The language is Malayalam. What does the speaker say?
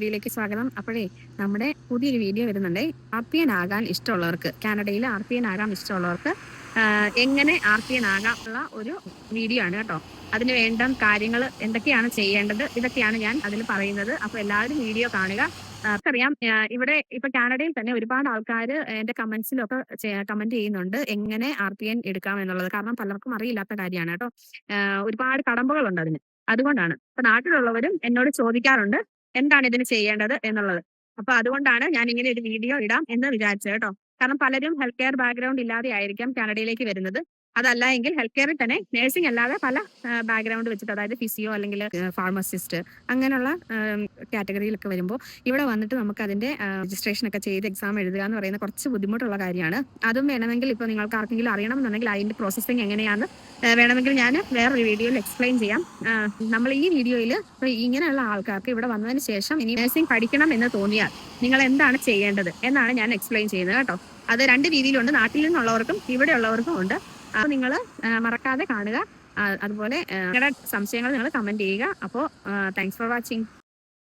വീഡിയോയിലേക്ക് സ്വാഗതം. അപ്പോഴേ നമ്മുടെ പുതിയൊരു വീഡിയോ വരുന്നുണ്ടേ. RPN ആകാൻ ഇഷ്ടമുള്ളവർക്ക്, കാനഡയിൽ RPN ആകാൻ ഇഷ്ടമുള്ളവർക്ക് എങ്ങനെ RPN ആകാം ഉള്ള ഒരു വീഡിയോ ആണ് കേട്ടോ. അതിന് വേണ്ട കാര്യങ്ങൾ എന്തൊക്കെയാണ് ചെയ്യേണ്ടത്, ഇതൊക്കെയാണ് ഞാൻ അതിൽ പറയുന്നത്. അപ്പൊ എല്ലാവരും വീഡിയോ കാണുക. അറിയാം, ഇവിടെ ഇപ്പൊ കാനഡയിൽ തന്നെ ഒരുപാട് ആൾക്കാർ എന്റെ കമന്റ്സിലൊക്കെ കമന്റ് ചെയ്യുന്നുണ്ട് എങ്ങനെ RPN എടുക്കാം എന്നുള്ളത്. കാരണം പലർക്കും അറിയില്ലാത്ത കാര്യമാണ് കേട്ടോ. ഒരുപാട് കടമ്പകളുണ്ട് അതിന്. അതുകൊണ്ടാണ് ഇപ്പൊ നാട്ടിലുള്ളവരും എന്നോട് ചോദിക്കാറുണ്ട് എന്താണ് ഇതിന് ചെയ്യേണ്ടത് എന്നുള്ളത്. അപ്പൊ അതുകൊണ്ടാണ് ഞാൻ ഇങ്ങനെ ഒരു വീഡിയോ ഇടാം എന്ന് വിചാരിച്ചത് കേട്ടോ. കാരണം പലരും ഹെൽത്ത് കെയർ ബാക്ക്ഗ്രൗണ്ട് ഇല്ലാതെ ആയിരിക്കാം കാനഡയിലേക്ക് വരുന്നത്. അതല്ല എങ്കിൽ ഹെൽത്ത് കെയറിൽ തന്നെ നഴ്സിംഗ് അല്ലാതെ പല ബാക്ക്ഗ്രൗണ്ട് വെച്ചിട്ട്, അതായത് ഫിസിയോ അല്ലെങ്കിൽ ഫാർമസിസ്റ്റ് അങ്ങനെയുള്ള കാറ്റഗറിയിലൊക്കെ വരുമ്പോൾ ഇവിടെ വന്നിട്ട് നമുക്ക് അതിന്റെ രജിസ്ട്രേഷൻ ഒക്കെ ചെയ്ത് എക്സാം എഴുതുക എന്ന് പറയുന്ന കുറച്ച് ബുദ്ധിമുട്ടുള്ള കാര്യമാണ്. അതും വേണമെങ്കിൽ ഇപ്പോൾ നിങ്ങൾക്ക് ആർക്കെങ്കിലും അറിയണമെന്നുണ്ടെങ്കിൽ അതിന്റെ പ്രോസസ്സിങ് എങ്ങനെയാണെന്ന് വേണമെങ്കിൽ ഞാൻ വേറൊരു വീഡിയോയിൽ എക്സ്പ്ലെയിൻ ചെയ്യാം. നമ്മൾ ഈ വീഡിയോയിൽ ഇങ്ങനെയുള്ള ആൾക്കാർക്ക് ഇവിടെ വന്നതിന് ശേഷം ഇനി നഴ്സിംഗ് പഠിക്കണം എന്ന് തോന്നിയാൽ നിങ്ങൾ എന്താണ് ചെയ്യേണ്ടത് എന്നാണ് ഞാൻ എക്സ്പ്ലെയിൻ ചെയ്യുന്നത് കേട്ടോ. അത് രണ്ട് രീതിയിലുണ്ട്, നാട്ടിൽ നിന്നുള്ളവർക്കും ഇവിടെ ഉള്ളവർക്കും ഉണ്ട്. അപ്പോൾ നിങ്ങൾ മറക്കാതെ കാണുക. അതുപോലെ നിങ്ങളുടെ സംശയങ്ങൾ നിങ്ങൾ കമന്റ് ചെയ്യുക. അപ്പോൾ താങ്ക്സ് ഫോർ വാച്ചിങ്.